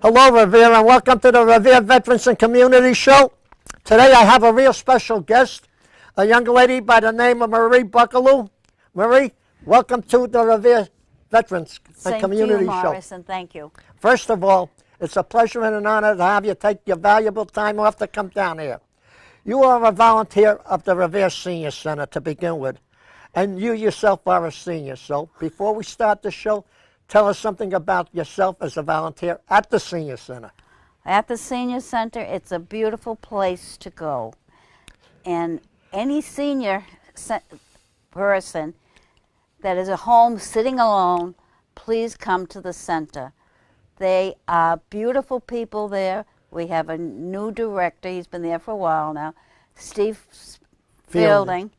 Hello, Revere, and welcome to the Revere Veterans and Community Show. Today I have a real special guest, a young lady by the name of Marie Buckellew. Marie, welcome to the Revere Veterans and Community Show. Thank you, Morris, and thank you. First of all, it's a pleasure and an honor to have you take your valuable time off to come down here. You are a volunteer of the Revere Senior Center to begin with, and you yourself are a senior. So before we start the show, tell us something about yourself as a volunteer at the Senior Center. At the Senior Center, it's a beautiful place to go. And any senior person that is at home sitting alone, please come to the center. They are beautiful people there. We have a new director. He's been there for a while now, Steve Fielding.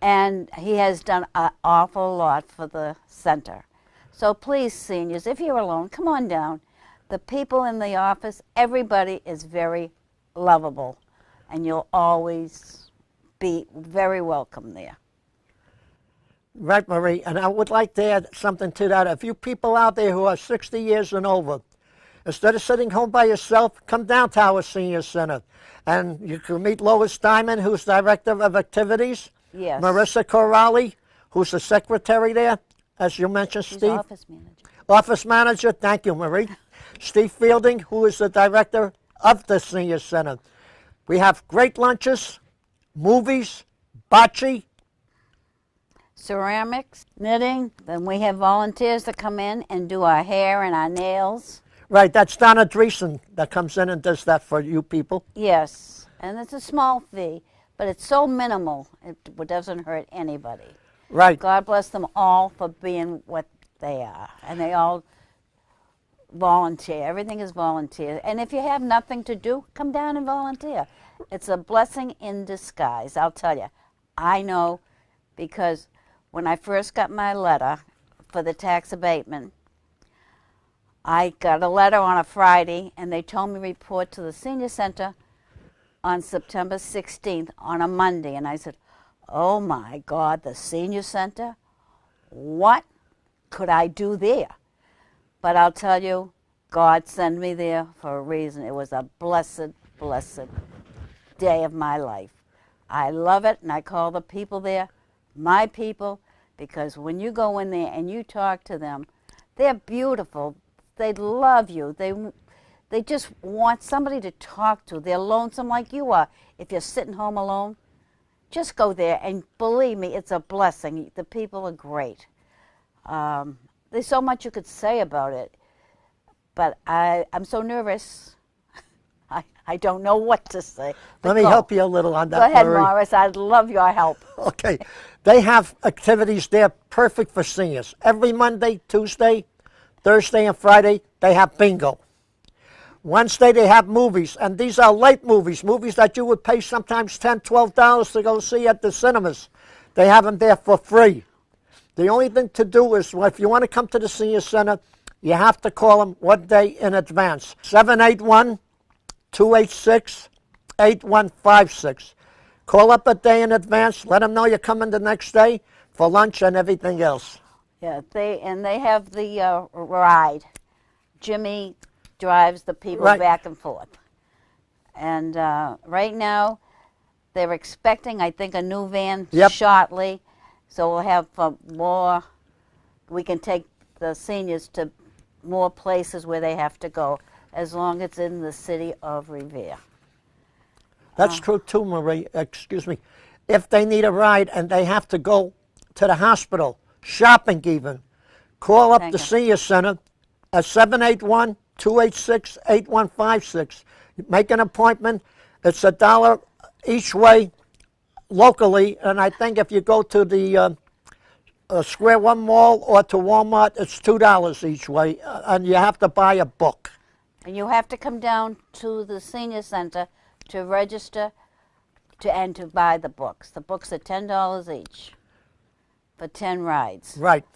And he has done an awful lot for the center. So please, seniors, if you're alone, come on down. The people in the office, everybody is very lovable, and you'll always be very welcome there. Right, Marie, and I would like to add something to that. If you people out there who are 60 years and over, instead of sitting home by yourself, come down to our Senior Center. And you can meet Lois Diamond, who's Director of Activities. Yes. Marissa Corrali, who's the secretary there. As you mentioned, She's Steve. office manager. Office manager, thank you, Marie. Steve Fielding, who is the director of the Senior Center. We have great lunches, movies, bocce. Ceramics, knitting. Then we have volunteers that come in and do our hair and our nails. Right, that's Donna Dreesen that comes in and does that for you people. Yes, and it's a small fee, but it's so minimal, it doesn't hurt anybody. Right. God bless them all for being what they are. And they all volunteer. Everything is volunteer. And if you have nothing to do, come down and volunteer. It's a blessing in disguise, I'll tell you. I know, because when I first got my letter for the tax abatement, I got a letter on a Friday, and they told me to report to the Senior Center on September 16th on a Monday. And I said, oh my God, the Senior Center? What could I do there? But I'll tell you, God sent me there for a reason. It was a blessed, blessed day of my life. I love it, and I call the people there my people, because when you go in there and you talk to them, they're beautiful. They love you. They just want somebody to talk to. They're lonesome like you are if you're sitting home alone. Just go there, and believe me, it's a blessing. The people are great. There's so much you could say about it, but I'm so nervous. I don't know what to say. Let me help you a little on that, Go ahead, Marie. Morris. I'd love your help. Okay. They have activities there perfect for seniors. Every Monday, Tuesday, Thursday, and Friday, they have bingo. Wednesday they have movies, and these are late movies, movies that you would pay sometimes $10, $12 to go see at the cinemas. They have them there for free. The only thing to do is, well, if you want to come to the Senior Center, you have to call them 1 day in advance. 781-286-8156. Call up a day in advance. Let them know you're coming the next day for lunch and everything else. Yeah, they have the ride. Jimmy drives the people back and forth. And right now, they're expecting, I think, a new van shortly. So we'll have more, we can take the seniors to more places where they have to go, as long as it's in the city of Revere. That's true too, Marie. Excuse me. If they need a ride and they have to go to the hospital, shopping even, call up the Senior Center at 781-286-8156. Make an appointment. It's $1 each way locally, and I think if you go to the Square One Mall or to Walmart, it's $2 each way, and you have to buy a book. And you have to come down to the Senior Center to register and to buy the books. The books are $10 each for 10 rides. Right.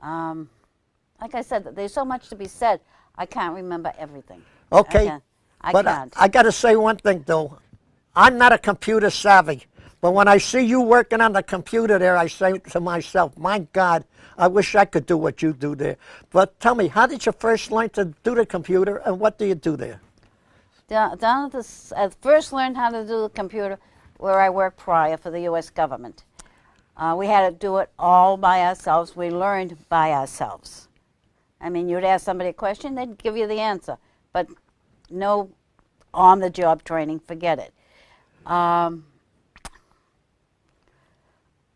Like I said, there's so much to be said. I can't remember everything. Okay. I can't. I got to say one thing, though. I'm not a computer savvy, But when I see you working on the computer there, I say to myself, my God, I wish I could do what you do there. But tell me, how did you first learn to do the computer, and what do you do there? Down at I first learned how to do the computer where I worked prior for the U.S. government. We had to do it all by ourselves. We learned by ourselves. I mean, you'd ask somebody a question, they'd give you the answer. But no on-the-job training, forget it.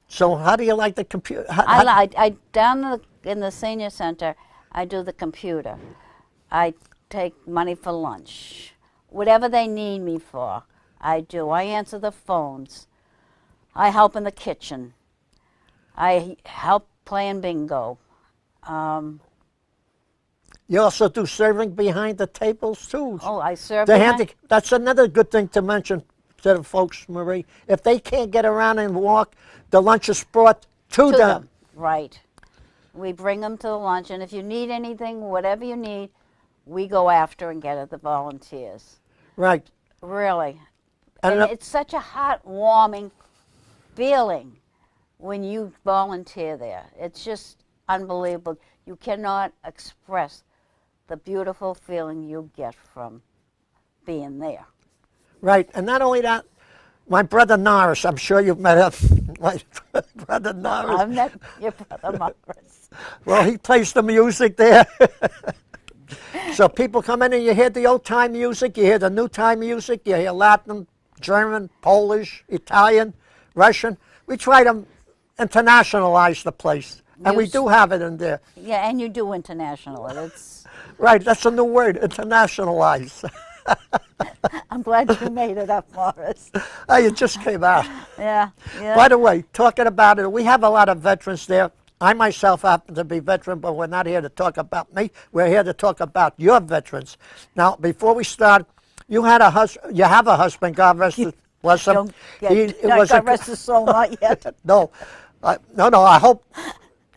So how do you like the computer? I down in the senior center, I do the computer. I take money for lunch. Whatever they need me for, I do. I answer the phones. I help in the kitchen. I help playing bingo. You also do serving behind the tables too. Oh, I serve That's another good thing to mention to the folks, Marie. If they can't get around and walk, the lunch is brought to them. Right. We bring them to the lunch, and if you need anything, whatever you need, we go after and get it, the volunteers. Right. Really. And it's such a heartwarming feeling when you volunteer there. It's just unbelievable. You cannot express the beautiful feeling you get from being there. Right. And not only that, my brother Norris, I'm sure you've met him. My brother Norris. I've met your brother Norris. Well, he plays the music there. So people come in and you hear the old time music, you hear the new time music, you hear Latin, German, Polish, Italian, Russian. We try to internationalize the place, and we do have it in there. Yeah, and you do international. It's right. That's a new word, internationalize. I'm glad you made it up, Morris. Oh, it just came out. Yeah, yeah. By the way, talking about it, we have a lot of veterans there. I myself happen to be veteran, but we're not here to talk about me. We're here to talk about your veterans. Now, before we start, you had a husband. You have a husband. God rest his bless him. God rest his soul, not yet. No, no. I hope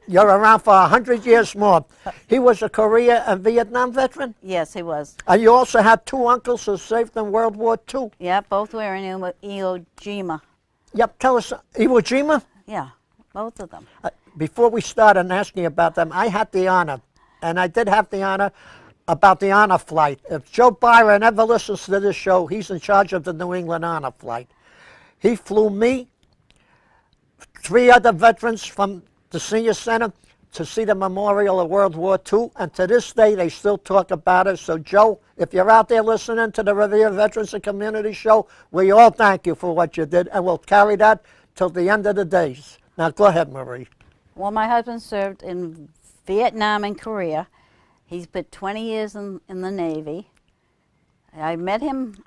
you're around for 100 years more. He was a Korea and Vietnam veteran. Yes, he was. And you also had two uncles who served in World War II. Yeah, both were in Iwo Jima. Yep. Tell us, Iwo Jima. Yeah, both of them. Before we start and asking about them, I had the honor, and I did have the honor about the honor flight. If Joe Byron ever listens to this show, he's in charge of the New England honor flight. He flew me, 3 other veterans from the Senior Center to see the memorial of World War II, and to this day they still talk about it. So Joe, if you're out there listening to the Revere Veterans and Community Show, we all thank you for what you did, and we'll carry that till the end of the days. Now go ahead, Marie. Well, my husband served in Vietnam and Korea. He's been 20 years in the Navy. I met him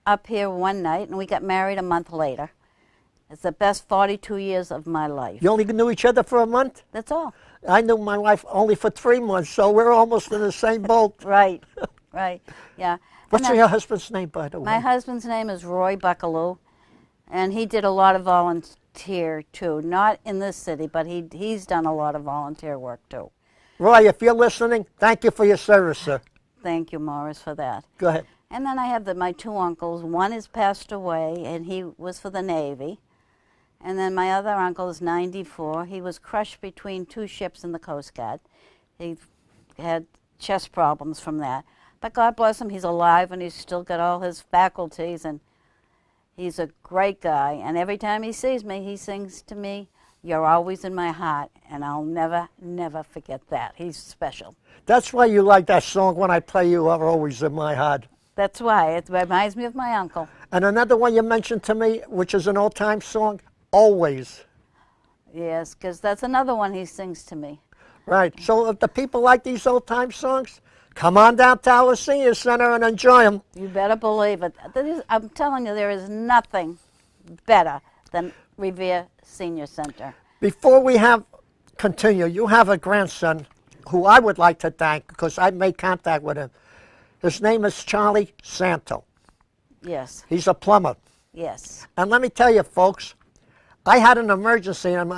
up here one night, and we got married a month later. It's the best 42 years of my life. You only knew each other for a month? That's all. I knew my wife only for 3 months, so we're almost in the same boat. Right, right, yeah. What's your husband's name, by the way? My husband's name is Marie Buckellew, and he did a lot of volunteer too. Not in this city, but he's done a lot of volunteer work too. Roy, if you're listening, thank you for your service, sir. Thank you, Morris, for that. Go ahead. And then I have my 2 uncles. One has passed away, and he was for the Navy. And then my other uncle is 94. He was crushed between 2 ships in the Coast Guard. He had chest problems from that. But God bless him, he's alive, and he's still got all his faculties, and he's a great guy. And every time he sees me, he sings to me, "You're always in my heart," and I'll never, never forget that. He's special. That's why you like that song, when I play You Are Always in My Heart. That's why. It reminds me of my uncle. And another one you mentioned to me, which is an old-time song, Always. Yes, because that's another one he sings to me. Right. So if the people like these old-time songs, come on down to our Senior Center and enjoy them. You better believe it. I'm telling you, there is nothing better than Revere Senior Center. Before we continue, you have a grandson who I would like to thank because I made contact with him. His name is Charlie Santo. Yes. He's a plumber. Yes. And let me tell you, folks, I had an emergency in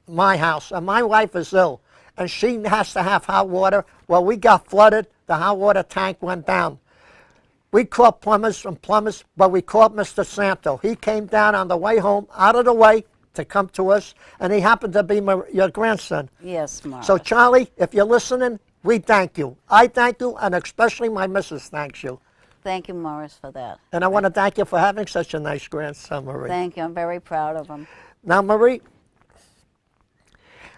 my house, and my wife is ill, and she has to have hot water. Well, we got flooded. The hot water tank went down. we called plumbers and plumbers, but we called Mr. Santo. He came down on the way home, out of the way, to come to us, and he happened to be your grandson. Yes, Morris. So, Charlie, if you're listening, we thank you. I thank you, and especially my missus thanks you. Thank you, Morris, for that. And I want to thank you for having such a nice grandson, Marie. Thank you. I'm very proud of him. Now, Marie,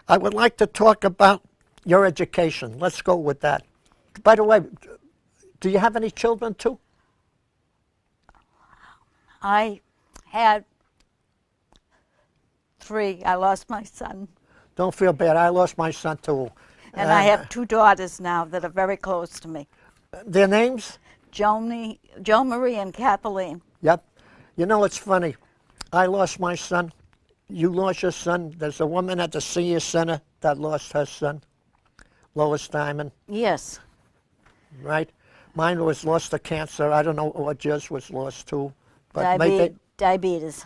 I would like to talk about your education. Let's go with that. By the way, do you have any children, too? I had 3. I lost my son. Don't feel bad. I lost my son, too. And I have 2 daughters now that are very close to me. Their names? Joan Marie and Kathleen. Yep. You know, it's funny. I lost my son. You lost your son. There's a woman at the Senior Center that lost her son, Lois Diamond. Yes. Right? Mine was lost to cancer. I don't know what yours was lost to. But diabetes.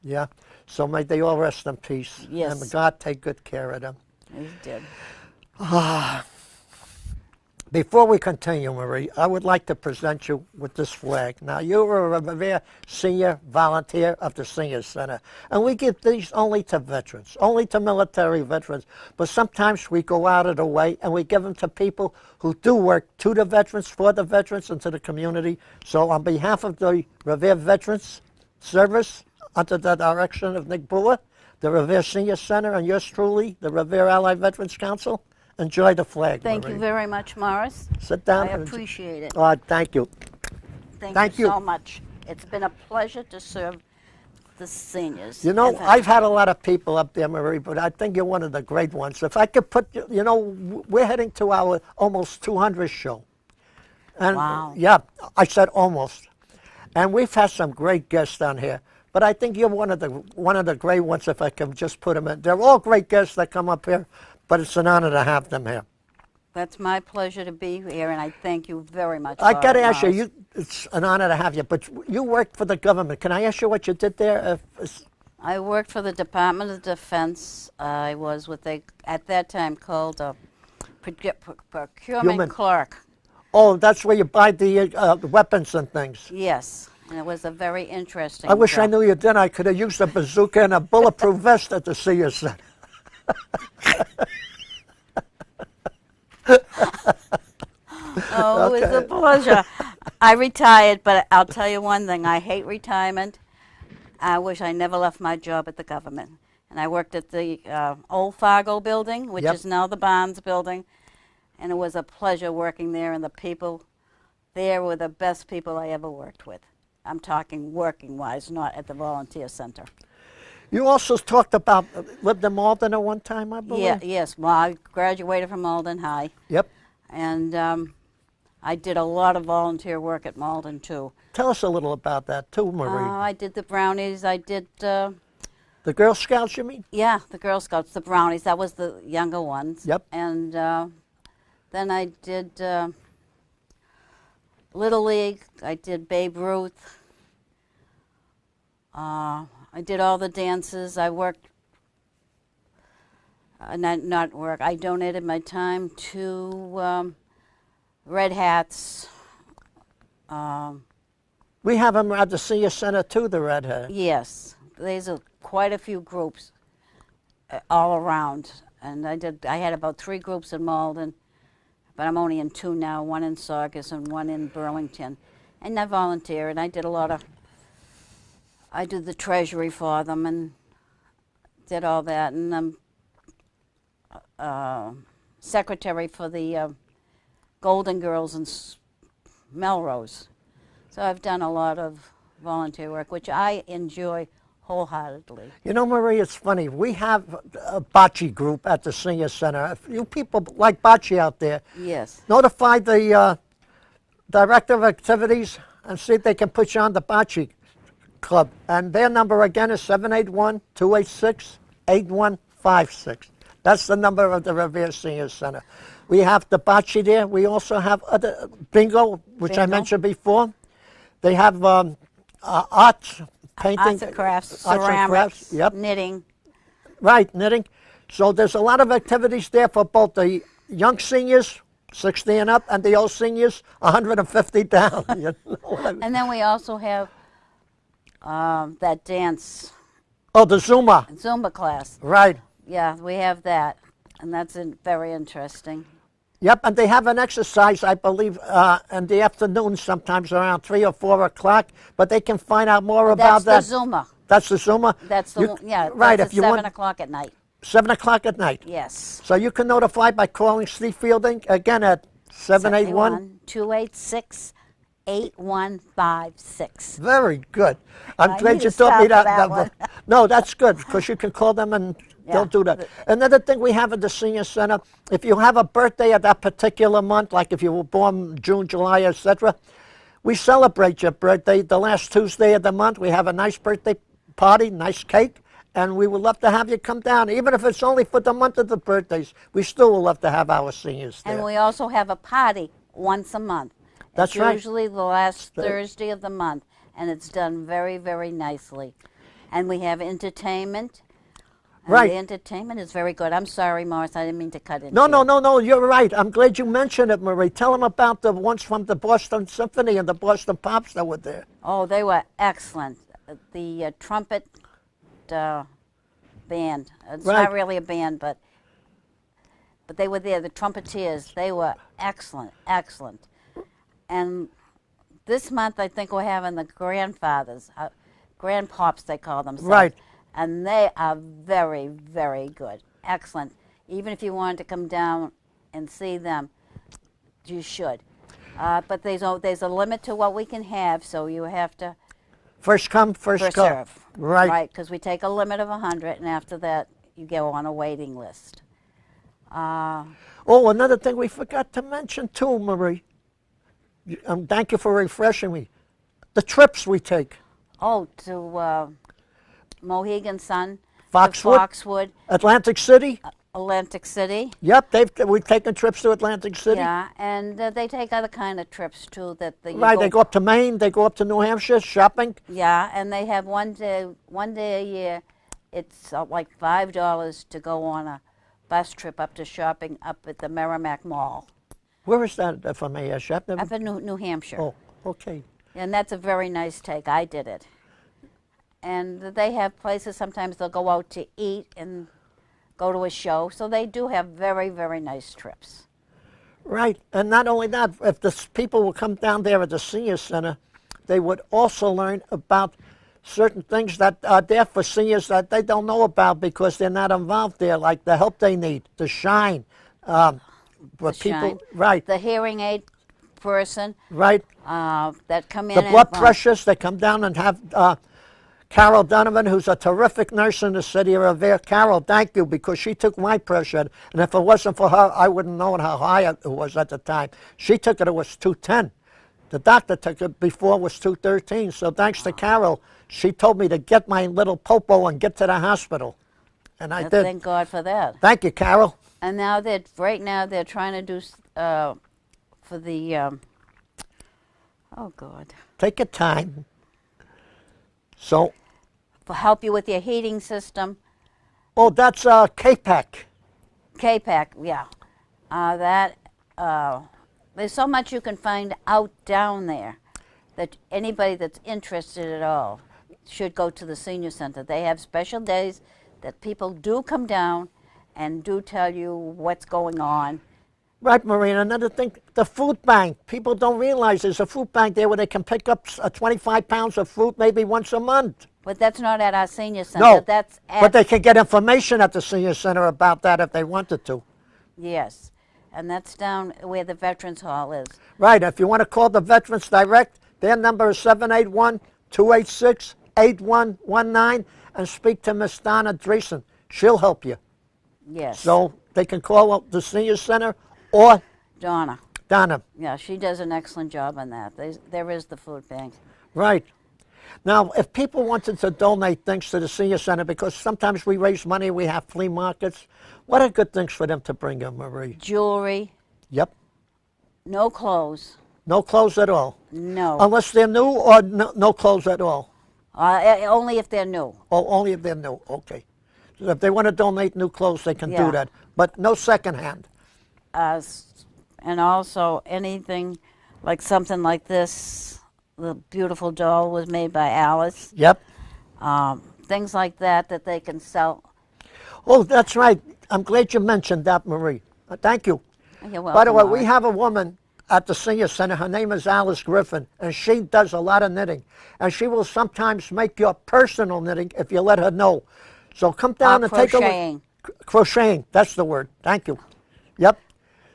Yeah. So may they all rest in peace. Yes. And God take good care of them. He did. Before we continue, Marie, I would like to present you with this flag. Now, you are a Revere Senior Volunteer of the Senior Center, and we give these only to veterans, only to military veterans. But sometimes we go out of the way and we give them to people who do work to the veterans, for the veterans, and to the community. So on behalf of the Revere Veterans Service, under the direction of Nick Buller, the Revere Senior Center, and yours truly, the Revere Allied Veterans Council, enjoy the flag, Thank Marie. you very much, Morris. Sit down. I appreciate it. Thank you. Thank you so much. It's been a pleasure to serve the seniors. You know, I've had a lot of people up there, Marie, but I think you're one of the great ones. If I could put, you know, we're heading to our almost 200th show. And wow. Yeah, I said almost. And we've had some great guests down here. But I think you're one of the great ones, if I can just put them in. They're all great guests that come up here, but it's an honor to have them here. That's my pleasure to be here, and I thank you very much. I got to ask you, it's an honor to have you, but you worked for the government. Can I ask you what you did there? I worked for the Department of Defense. I was what they, at that time, called a procurement clerk. Oh, that's where you buy the weapons and things. Yes. And it was a very interesting I wish job. I knew you then. I could have used a bazooka and a bulletproof vest at the Senior Center. Oh, it was a pleasure. I retired, but I'll tell you one thing. I hate retirement. I wish I never left my job at the government. And I worked at the old Fargo building, which is now the Barnes building. And it was a pleasure working there, and the people there were the best people I ever worked with. I'm talking working-wise, not at the volunteer center. You also talked about, lived in Malden at one time, I believe? Yeah, yes. Well, I graduated from Malden High. Yep. And I did a lot of volunteer work at Malden, too. Tell us a little about that, too, Marie. I did the Brownies. I did... the Girl Scouts, you mean? Yeah, the Girl Scouts, the Brownies. That was the younger ones. Yep. And then I did... Little League, I did Babe Ruth. I did all the dances. I worked, not work, I donated my time to Red Hats. We have them at the Senior Center too, the Red Hat. Yes, there's quite a few groups all around. And I had about 3 groups in Malden. But I'm only in 2 now, one in Saugus and one in Burlington. And I volunteer, and I did I did the treasury for them and did all that. And I'm secretary for the Golden Girls in Melrose. So I've done a lot of volunteer work, which I enjoy wholeheartedly. You know, Marie, it's funny. We have a bocce group at the Senior Center. If you people like bocce out there, yes, notify the director of activities and see if they can put you on the bocce club. And their number again is 781-286-8156. That's the number of the Revere Senior Center. We have the bocce there. We also have other bingo, which I mentioned before. They have art. Painting, arts and crafts, ceramics, knitting. Right, knitting. So there's a lot of activities there for both the young seniors, 60 and up, and the old seniors, 150 down. You know? And then we also have that dance Oh, the Zumba class. Right. Yeah, we have that, and that's very interesting. Yep, and they have an exercise, I believe, in the afternoon, sometimes around 3 or 4 o'clock, but they can find out more about that. That's the Zumba. That's the Zumba? That's the one, yeah, right, that's if you 7 want, o'clock at night. 7 o'clock at night. Yes. So you can notify by calling Steve Fielding, again at 781. 286-8156. Very good. I'm I glad need you to taught me stop that. for that one. No, that's good, because you can call them and they'll do that. Another thing we have at the Senior Center, if you have a birthday at that particular month, like if you were born June, July, etc., we celebrate your birthday the last Tuesday of the month. We have a nice birthday party, nice cake, and we would love to have you come down. Even if it's only for the month of the birthdays, we still would love to have our seniors there. And we also have a party once a month. That's it's right. Usually the last Thursday of the month, and it's done very, very nicely. And we have entertainment. And Right. the entertainment is very good. I'm sorry, Morris, I didn't mean to cut in. No, you're right. I'm glad you mentioned it, Marie. Tell them about the ones from the Boston Symphony and the Boston Pops that were there. Oh, they were excellent. The trumpet band. It's Right. not really a band, but they were there. The trumpeters, they were excellent, excellent. And this month, I think we're having the grandfathers, grandpops they call themselves. Right. And they are very, very good, excellent. Even if you wanted to come down and see them, you should. But there's a limit to what we can have, so you have to First come, first go. serve. Right. Right, because we take a limit of 100, and after that, you go on a waiting list. Oh, another thing we forgot to mention too, Marie. Thank you for refreshing me. The trips we take. Oh, to Mohegan Sun, Foxwood? to Foxwood, Atlantic City. Atlantic City. Yep, we've taken trips to Atlantic City. Yeah, and they take other kind of trips too. Right, they go up to Maine, they go up to New Hampshire shopping. Yeah, and they have one day a year. It's like $5 to go on a bus trip up to shopping up at the Merrimack Mall. Where is that, if I may ask? Up in New Hampshire. Oh, okay. And that's a very nice take. I did it. And they have places, sometimes they'll go out to eat and go to a show. So they do have very, very nice trips. Right, and not only that, if the people will come down there at the Senior Center, they would also learn about certain things that are there for seniors that they don't know about because they're not involved there, like the help they need, the shine. Shine. Right. The hearing aid person. Right. That come in. The blood pressures, they come down and have Carol Donovan, who's a terrific nurse in the city of Revere. Carol, thank you, because she took my pressure, and if it wasn't for her, I wouldn't know how high it was at the time. She took it was 210. The doctor took it before, was 213, so thanks to Carol, she told me to get my little popo and get to the hospital, and I did. Thank God for that. Thank you, Carol. And now right now they're trying to do for the oh God. Take your time. So. For help you with your heating system. Oh, that's K-PAC. K-PAC, yeah. There's so much you can find out down there that anybody that's interested at all should go to the Senior Center. They have special days that people do come down and do tell you what's going on. Right, Marina. Another thing, the food bank. People don't realize there's a food bank there where they can pick up 25 pounds of fruit maybe once a month. But that's not at our Senior Center. No, that's at, but they can get information at the Senior Center about that if they wanted to. Yes, and that's down where the Veterans Hall is. Right. If you want to call the Veterans Direct, their number is 781-286-8119 and speak to Miss Donna Dreesen. She'll help you. Yes. So they can call up the Senior Center or Donna. Donna. Yeah, she does an excellent job on that. There is the food bank. Right. Now, if people wanted to donate things to the Senior Center, because sometimes we raise money, we have flea markets, what are good things for them to bring in, Marie? Jewelry. Yep. No clothes. No clothes at all? No. Unless they're new, or no clothes at all? Only if they're new. Oh, only if they're new, okay. So if they want to donate new clothes, they can Yeah. do that, but no secondhand. And also anything like something like this, the beautiful doll was made by Alice. Yep. Things like that they can sell. Oh, that's right. I'm glad you mentioned that, Marie. Thank you. You're welcome, By the way, we Laurie. have a woman at the Senior Center. Her name is Alice Griffin, and she does a lot of knitting. And she will sometimes make your personal knitting if you let her know. So come down and take a crocheting. look. Crocheting, that's the word. Thank you. Yep.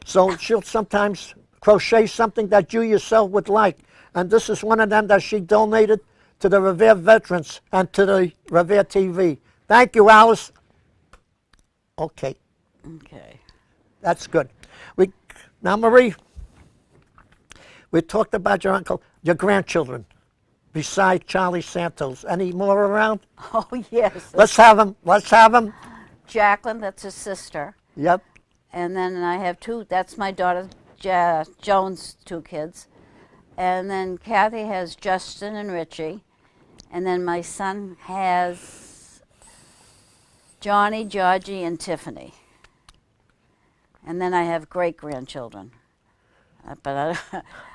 So she'll sometimes crochet something that you yourself would like. And this is one of them that she donated to the Revere veterans and to the Revere TV. Thank you, Alice. Okay. Okay. That's good. Now, Marie, we talked about your uncle, your grandchildren, besides Charlie Santos. Any more around? Oh, yes. Let's have them. Let's have them. Jacqueline, that's his sister. Yep. And then I have two, that's my daughter, Joan's two kids. And then Kathy has Justin and Richie. And then my son has Johnny, Georgie, and Tiffany. And then I have great-grandchildren.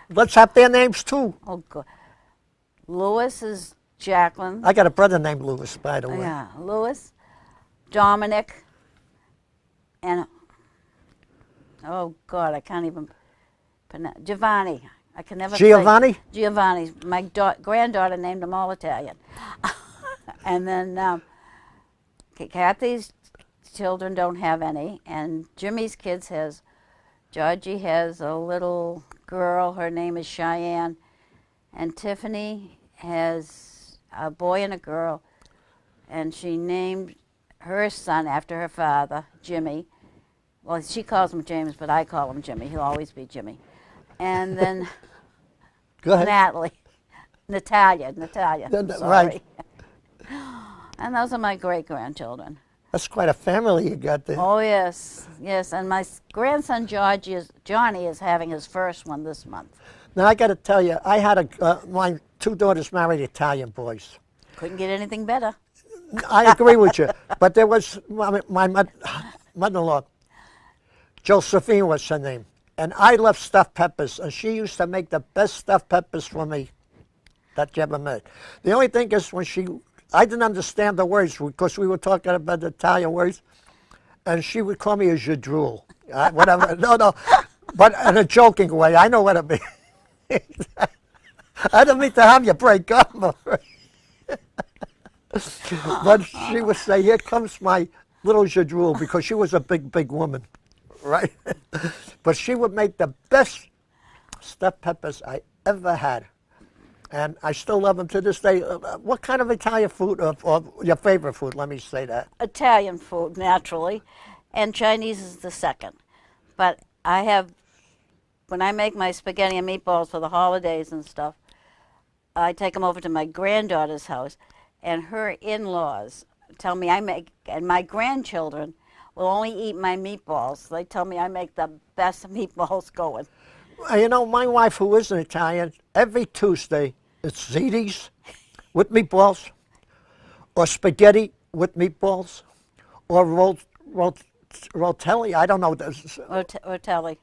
Let's have their names, too. Oh, God. Louis is Jacqueline. I got a brother named Louis, by the way. Yeah, Louis, Dominic, and, oh, God, I can't even pronounce, Giovanni. I can never Giovanni? say. Giovanni. My granddaughter named them all Italian. And then Kathy's children don't have any, and Jimmy's kids has, Georgie has a little girl, her name is Cheyenne, and Tiffany has a boy and a girl, and she named her son after her father, Jimmy. Well, she calls him James, but I call him Jimmy. He'll always be Jimmy. And then Go ahead. Natalia, sorry. Right. And those are my great-grandchildren. That's quite a family you got there. Oh, yes, yes. And my grandson Johnny is having his first one this month. Now, I got to tell you, I had my two daughters married Italian boys. Couldn't get anything better. I agree with you. But there was my mother-in-law, Josephine was her name. And I love stuffed peppers, and she used to make the best stuffed peppers for me that you ever made. The only thing is I didn't understand the words because we were talking about the Italian words, and she would call me a jadrule. Whatever. No, but in a joking way. I know what it means. I didn't mean to have you break up. But she would say, here comes my little jadrule, because she was a big, big woman, right? But she would make the best stuffed peppers I ever had. And I still love them to this day. What kind of Italian food, or your favorite food, let me say that? Italian food, naturally, and Chinese is the second. But when I make my spaghetti and meatballs for the holidays and stuff, I take them over to my granddaughter's house, and her in-laws tell me and my grandchildren will only eat my meatballs. They tell me I make the best meatballs going. You know, my wife, who is an Italian, every Tuesday, it's ziti's with meatballs, or spaghetti with meatballs, or rotelli. I don't know. Rotelli.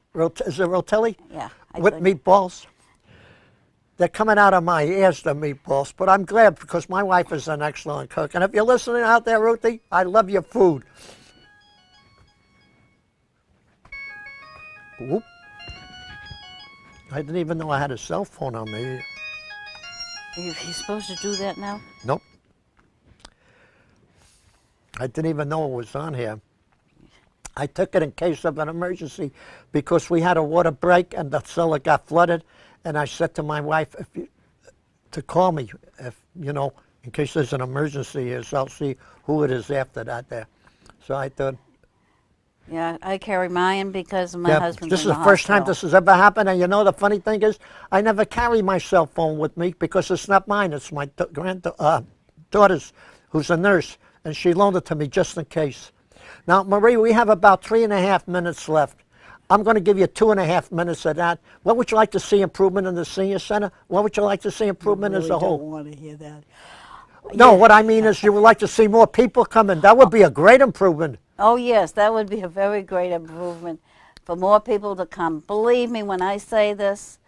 Is it rotelli? Yeah. With meatballs. They're coming out of my ears, the meatballs. But I'm glad, because my wife is an excellent cook. And if you're listening out there, Ruthie, I love your food. Whoop. I didn't even know I had a cell phone on me. Are you supposed to do that now? Nope. I didn't even know it was on here. I took it in case of an emergency, because we had a water break and the cellar got flooded. And I said to my wife to call me, in case there's an emergency here, so I'll see who it is after that there. So I thought. Yeah, I carry mine because my husband's This is in the first time this has ever happened. And the funny thing is, I never carry my cell phone with me, because it's not mine. It's my daughter's, who's a nurse, and she loaned it to me just in case. Now, Marie, we have about 3.5 minutes left. I'm going to give you 2.5 minutes of that. What would you like to see improvement in the senior center? What would you like to see improvement as a whole? I don't want to hear that. No, what I mean is, you would like to see more people come in. That would be a great improvement. Oh, yes, that would be a very great improvement. for more people to come. Believe me when I say this,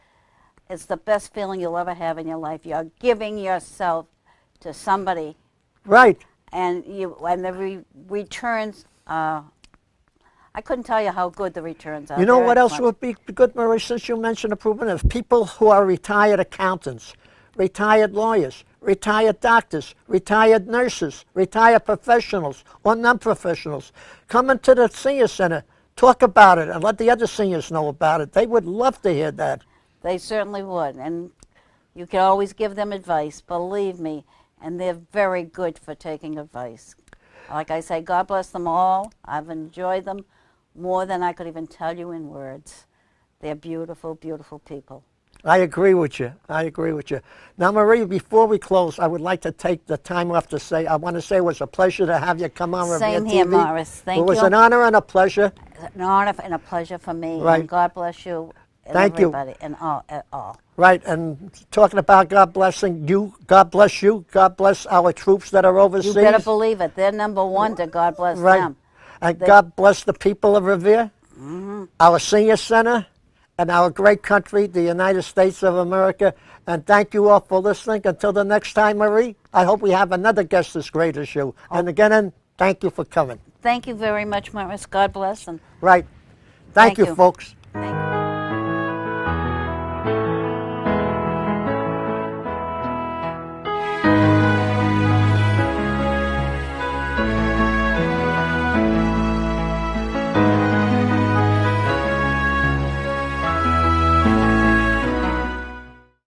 it's the best feeling you'll ever have in your life. You're giving yourself to somebody. Right. And the returns, I couldn't tell you how good the returns are. You know They're what else excellent. would be good, Marie, since you mentioned improvement? If people who are retired accountants, retired lawyers, retired doctors, retired nurses, retired professionals or non-professionals come into the senior center, talk about it, and let the other seniors know about it. They would love to hear that. They certainly would. And you can always give them advice, believe me. And they're very good for taking advice. Like I say, God bless them all. I've enjoyed them more than I could even tell you in words. They're beautiful, beautiful people. I agree with you. I agree with you. Now, Marie, before we close, I would like to take the time off to say, I want to say it was a pleasure to have you come on Revere Same TV. here, Morris. Thank you. It was an honor and a pleasure. An honor and a pleasure for me. Right. And God bless you and Thank you. everybody and all. Right, and talking about God blessing you, God bless you, God bless our troops that are overseas. You better believe it. They're number one to God bless Right. them. And God bless the people of Revere, our senior center, and our great country, the United States of America. And thank you all for listening. Until the next time, Marie, I hope we have another guest as great as you. And again, thank you for coming. Thank you very much, Morris. God bless. And Right. Thank you, folks. Thank you.